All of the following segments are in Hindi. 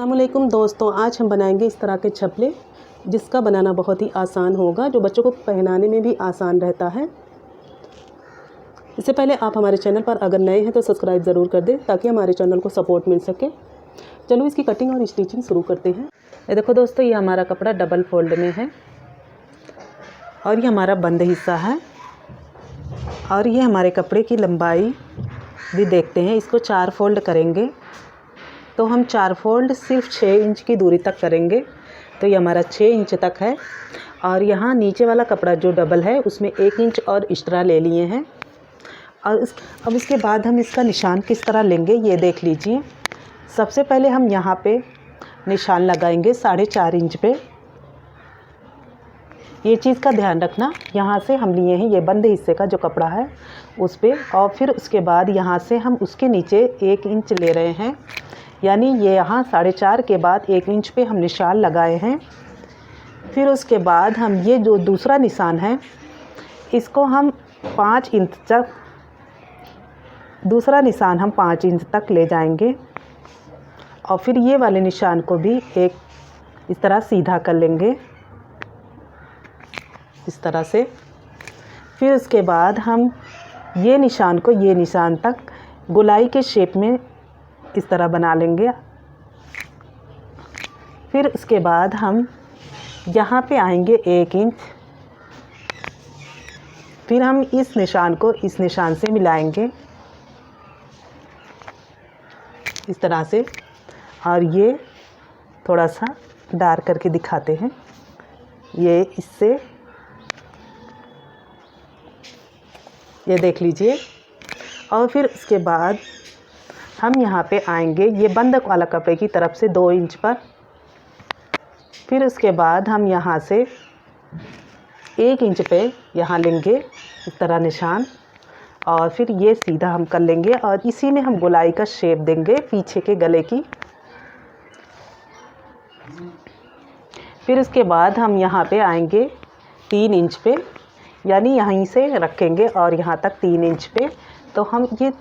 अस्सलामुअलैकुम दोस्तों, आज हम बनाएंगे इस तरह के छपले जिसका बनाना बहुत ही आसान होगा, जो बच्चों को पहनाने में भी आसान रहता है। इससे पहले आप हमारे चैनल पर अगर नए हैं तो सब्सक्राइब ज़रूर कर दें ताकि हमारे चैनल को सपोर्ट मिल सके। चलो इसकी कटिंग और स्टिचिंग शुरू करते हैं। ये देखो दोस्तों, ये हमारा कपड़ा डबल फोल्ड में है और ये हमारा बंद हिस्सा है और ये हमारे कपड़े की लंबाई भी देखते हैं। इसको 4 फोल्ड करेंगे तो हम 4 फोल्ड सिर्फ 6 इंच की दूरी तक करेंगे, तो ये हमारा 6 इंच तक है। और यहाँ नीचे वाला कपड़ा जो डबल है उसमें 1 इंच और एक्स्ट्रा ले लिए हैं। और अब इसके बाद हम इसका निशान किस तरह लेंगे ये देख लीजिए। सबसे पहले हम यहाँ पे निशान लगाएंगे 4.5 इंच पे। ये चीज़ का ध्यान रखना, यहाँ से हम लिए हैं ये बंद हिस्से का जो कपड़ा है उस पे, और फिर उसके बाद यहाँ से हम उसके नीचे 1 इंच ले रहे हैं, यानी ये यहाँ 4.5 के बाद 1 इंच पे हम निशान लगाए हैं। फिर उसके बाद हम ये जो दूसरा निशान है इसको हम 5 इंच तक, दूसरा निशान हम 5 इंच तक ले जाएंगे और फिर ये वाले निशान को भी एक इस तरह सीधा कर लेंगे इस तरह से। फिर उसके बाद हम ये निशान को ये निशान तक गोलाई के शेप में इस तरह बना लेंगे। फिर उसके बाद हम यहाँ पे आएंगे 1 इंच, फिर हम इस निशान को इस निशान से मिलाएंगे इस तरह से। और ये थोड़ा सा डार्क करके दिखाते हैं, ये इससे ये देख लीजिए। और फिर उसके बाद हम यहाँ पे आएंगे ये बंद वाला कपड़े की तरफ से 2 इंच पर। फिर उसके बाद हम यहाँ से 1 इंच पे यहाँ लेंगे इस तरह निशान, और फिर ये सीधा हम कर लेंगे और इसी में हम गोलाई का शेप देंगे पीछे के गले की। फिर उसके बाद हम यहाँ पे आएंगे 3 इंच पे, यानी यहीं से रखेंगे और यहाँ तक 3 इंच पे, तो हम ये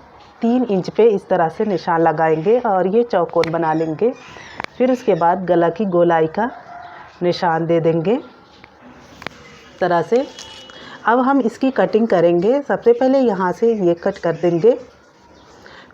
3 इंच पे इस तरह से निशान लगाएंगे और ये चौकोर बना लेंगे। फिर उसके बाद गला की गोलाई का निशान दे देंगे इस तरह से। अब हम इसकी कटिंग करेंगे। सबसे पहले यहाँ से ये कट कर देंगे,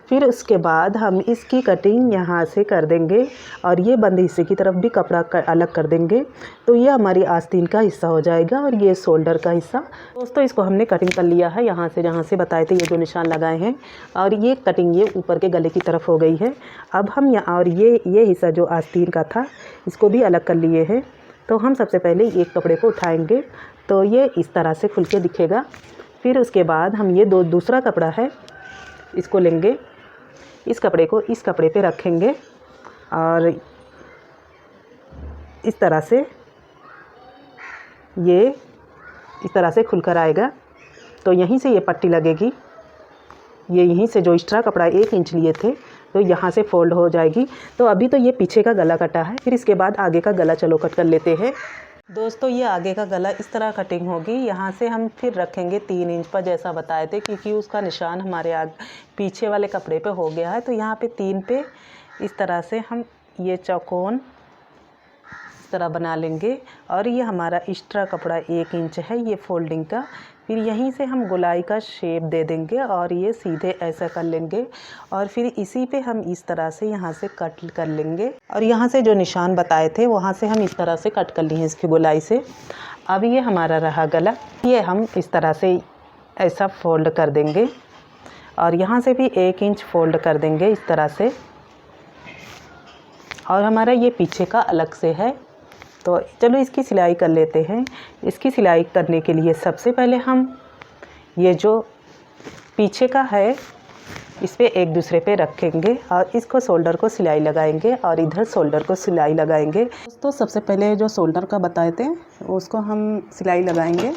फिर उसके बाद हम इसकी कटिंग यहाँ से कर देंगे और ये बंद हिस्से की तरफ भी कपड़ा अलग कर देंगे, तो ये हमारी आस्तीन का हिस्सा हो जाएगा और ये शोल्डर का हिस्सा। दोस्तों इसको हमने कटिंग कर लिया है यहाँ से, जहाँ से बताए थे ये जो निशान लगाए हैं, और ये कटिंग ये ऊपर के गले की तरफ हो गई है। अब हम यहाँ और ये हिस्सा जो आस्तीन का था इसको भी अलग कर लिए हैं। तो हम सबसे पहले एक कपड़े को उठाएँगे तो ये इस तरह से खुल के दिखेगा। फिर उसके बाद हम ये दूसरा कपड़ा है इसको लेंगे, इस कपड़े को इस कपड़े पे रखेंगे और इस तरह से ये इस तरह से खुलकर आएगा। तो यहीं से ये पट्टी लगेगी, ये यहीं से जो एक्स्ट्रा कपड़ा 1 इंच लिए थे तो यहाँ से फोल्ड हो जाएगी। तो अभी तो ये पीछे का गला कटा है, फिर इसके बाद आगे का गला चलो कट कर लेते हैं। दोस्तों ये आगे का गला इस तरह कटिंग होगी। यहाँ से हम फिर रखेंगे 3 इंच पर जैसा बताए थे, क्योंकि उसका निशान हमारे पीछे वाले कपड़े पे हो गया है। तो यहाँ पे 3 पे इस तरह से हम ये चौकोन इस तरह बना लेंगे और ये हमारा एक्स्ट्रा कपड़ा 1 इंच है ये फोल्डिंग का। फिर यहीं से हम गोलाई का शेप दे देंगे और ये सीधे ऐसा कर लेंगे और फिर इसी पे हम इस तरह से यहाँ से कट कर लेंगे और यहाँ से जो निशान बताए थे वहाँ से हम इस तरह से कट कर लिए इसकी गोलाई से। अब ये हमारा रहा गला, ये हम इस तरह से ऐसा फोल्ड कर देंगे और यहाँ से भी 1 इंच फोल्ड कर देंगे इस तरह से। और हमारा ये पीछे का अलग से है, तो चलो इसकी सिलाई कर लेते हैं। इसकी सिलाई करने के लिए सबसे पहले हम ये जो पीछे का है इस पे एक दूसरे पे रखेंगे और इसको शोल्डर को सिलाई लगाएंगे और इधर शोल्डर को सिलाई लगाएंगे। तो सबसे पहले जो शोल्डर का बताए थे उसको हम सिलाई लगाएंगे।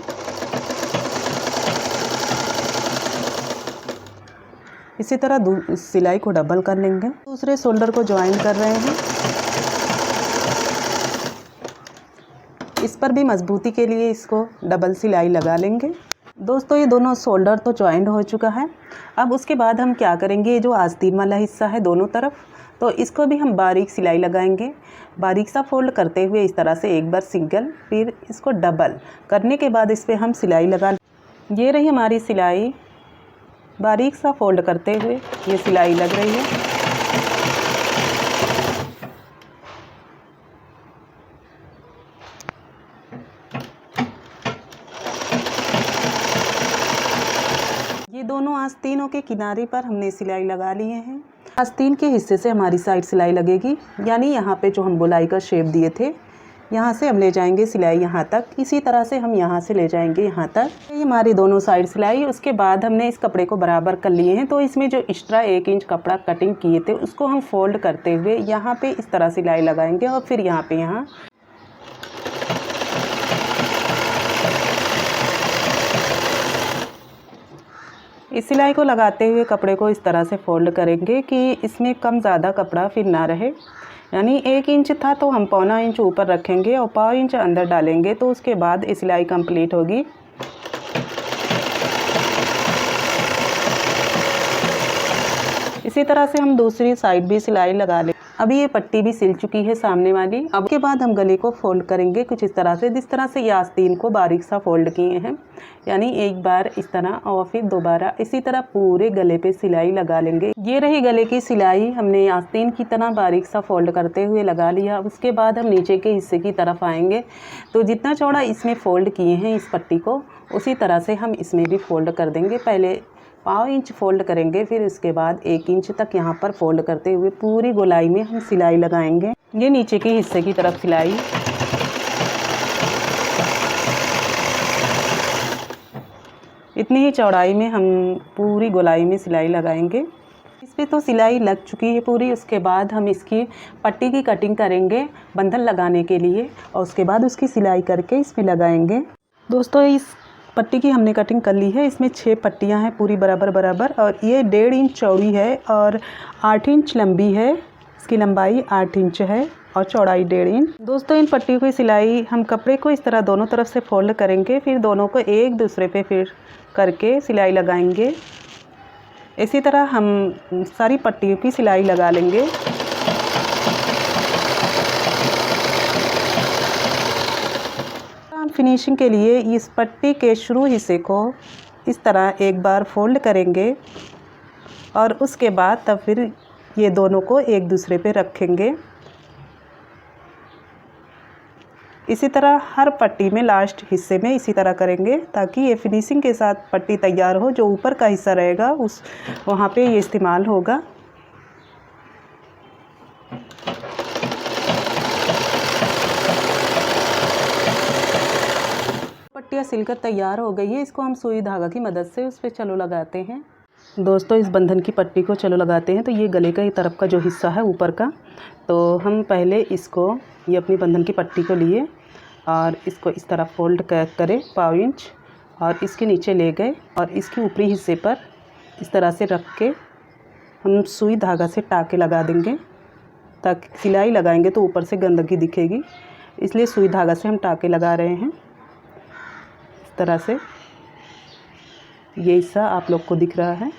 इसी तरह सिलाई को डबल कर लेंगे। दूसरे शोल्डर को ज्वाइन कर रहे हैं। इस पर भी मजबूती के लिए इसको डबल सिलाई लगा लेंगे। दोस्तों ये दोनों शोल्डर तो जॉइंट हो चुका है। अब उसके बाद हम क्या करेंगे, जो आस्तीन वाला हिस्सा है दोनों तरफ, तो इसको भी हम बारीक सिलाई लगाएंगे। बारीक सा फोल्ड करते हुए इस तरह से एक बार सिंगल, फिर इसको डबल करने के बाद इस पर हम सिलाई लगा। ये रही हमारी सिलाई, बारीक सा फोल्ड करते हुए ये सिलाई लग रही है। ये दोनों आस्तीनों के किनारे पर हमने सिलाई लगा लिए हैं। आस्तीन के हिस्से से हमारी साइड सिलाई लगेगी, यानी यहाँ पे जो हम गोलाई का शेप दिए थे यहाँ से हम ले जाएंगे सिलाई यहाँ तक। इसी तरह से हम यहाँ से ले जाएंगे यहाँ तक। ये हमारी दोनों साइड सिलाई। उसके बाद हमने इस कपड़े को बराबर कर लिए हैं, तो इसमें जो एक्स्ट्रा 1 इंच कपड़ा कटिंग किए थे उसको हम फोल्ड करते हुए यहाँ पे इस तरह सिलाई लगाएंगे और फिर यहाँ पे इस सिलाई को लगाते हुए कपड़े को इस तरह से फोल्ड करेंगे कि इसमें कम ज़्यादा कपड़ा फिर ना रहे। यानी 1 इंच था तो हम 1.25 इंच ऊपर रखेंगे और 1.25 इंच अंदर डालेंगे, तो उसके बाद ये सिलाई कंप्लीट होगी। इसी तरह से हम दूसरी साइड भी सिलाई लगा लें। अभी ये पट्टी भी सिल चुकी है सामने वाली। अब के बाद हम गले को फोल्ड करेंगे कुछ इस तरह से, जिस तरह से ये आस्तीन को बारीक सा फोल्ड किए हैं। यानी एक बार इस तरह और फिर दोबारा इसी तरह पूरे गले पे सिलाई लगा लेंगे। ये रही गले की सिलाई, हमने आस्तीन की तरह बारीक सा फोल्ड करते हुए लगा लिया। उसके बाद हम नीचे के हिस्से की तरफ आएंगे, तो जितना चौड़ा इसमें फ़ोल्ड किए हैं इस पट्टी को, उसी तरह से हम इसमें भी फ़ोल्ड कर देंगे। पहले 1.25 इंच फ़ोल्ड करेंगे, फिर इसके बाद 1 इंच तक यहाँ पर फ़ोल्ड करते हुए पूरी गोलाई में हम सिलाई लगाएंगे। ये नीचे के हिस्से की तरफ सिलाई, इतनी ही चौड़ाई में हम पूरी गोलाई में सिलाई लगाएंगे। इस पे तो सिलाई लग चुकी है पूरी। उसके बाद हम इसकी पट्टी की कटिंग करेंगे बंधन लगाने के लिए, और उसके बाद उसकी सिलाई करके इसमें लगाएंगे। दोस्तों, इस पट्टी की हमने कटिंग कर ली है। इसमें 6 पट्टियां हैं पूरी बराबर बराबर, और ये 1.5 इंच चौड़ी है और 8 इंच लंबी है। इसकी लंबाई 8 इंच है और चौड़ाई 1.5 इंच। दोस्तों, इन पट्टियों की सिलाई हम कपड़े को इस तरह दोनों तरफ से फोल्ड करेंगे, फिर दोनों को एक दूसरे पे फिर करके सिलाई लगाएंगे। इसी तरह हम सारी पट्टियों की सिलाई लगा लेंगे। फिनिशिंग के लिए इस पट्टी के शुरू हिस्से को इस तरह एक बार फोल्ड करेंगे और उसके बाद तब फिर ये दोनों को एक दूसरे पे रखेंगे। इसी तरह हर पट्टी में लास्ट हिस्से में इसी तरह करेंगे, ताकि ये फिनिशिंग के साथ पट्टी तैयार हो। जो ऊपर का हिस्सा रहेगा उस वहाँ पे ये इस्तेमाल होगा। पट्टियाँ सिलकर तैयार हो गई है। इसको हम सुई धागा की मदद से उस पर चलो लगाते हैं। दोस्तों, इस बंधन की पट्टी को चलो लगाते हैं। तो ये गले का ही तरफ का जो हिस्सा है ऊपर का, तो हम पहले इसको ये अपनी बंधन की पट्टी को लिए और इसको इस तरह फोल्ड करें 1.25 इंच, और इसके नीचे ले गए और इसके ऊपरी हिस्से पर इस तरह से रख के हम सुई धागा से टाँके लगा देंगे, ताकि सिलाई लगाएंगे तो ऊपर से गंदगी दिखेगी, इसलिए सुई धागा से हम टाँके लगा रहे हैं। इस तरह से ये हिस्सा आप लोग को दिख रहा है।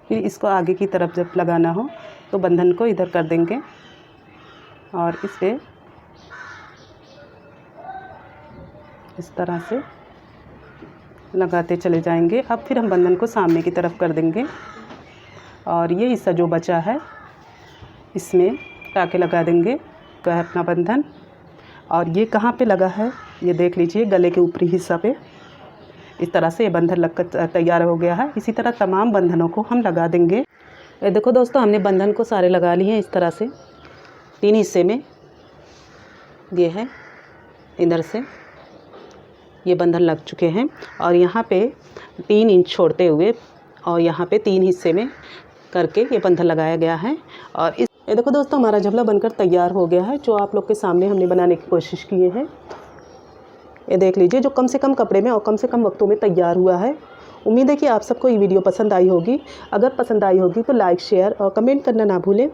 फिर इसको आगे की तरफ जब लगाना हो तो बंधन को इधर कर देंगे और इस पे इस तरह से लगाते चले जाएंगे। अब फिर हम बंधन को सामने की तरफ कर देंगे और ये हिस्सा जो बचा है इसमें टाँके लगा देंगे। तो है अपना बंधन, और ये कहाँ पे लगा है ये देख लीजिए, गले के ऊपरी हिस्सा पे। इस तरह से ये बंधन लगकर तैयार हो गया है। इसी तरह तमाम बंधनों को हम लगा देंगे। ये देखो दोस्तों, हमने बंधन को सारे लगा लिए हैं इस तरह से 3 हिस्से में। ये है इधर से ये बंधन लग चुके हैं, और यहाँ पे 3 इंच छोड़ते हुए और यहाँ पे 3 हिस्से में करके ये बंधन लगाया गया है। और ये देखो दोस्तों, हमारा झबला बनकर तैयार हो गया है, जो आप लोग के सामने हमने बनाने की कोशिश किए हैं। ये देख लीजिए, जो कम से कम कपड़े में और कम से कम वक्तों में तैयार हुआ है। उम्मीद है कि आप सबको ये वीडियो पसंद आई होगी। अगर पसंद आई होगी तो लाइक, शेयर और कमेंट करना ना भूलें,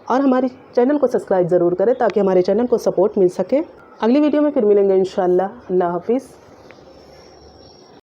और हमारे चैनल को सब्सक्राइब ज़रूर करें ताकि हमारे चैनल को सपोर्ट मिल सके। अगली वीडियो में फिर मिलेंगे इंशाअल्लाह। अल्लाह हाफिज़।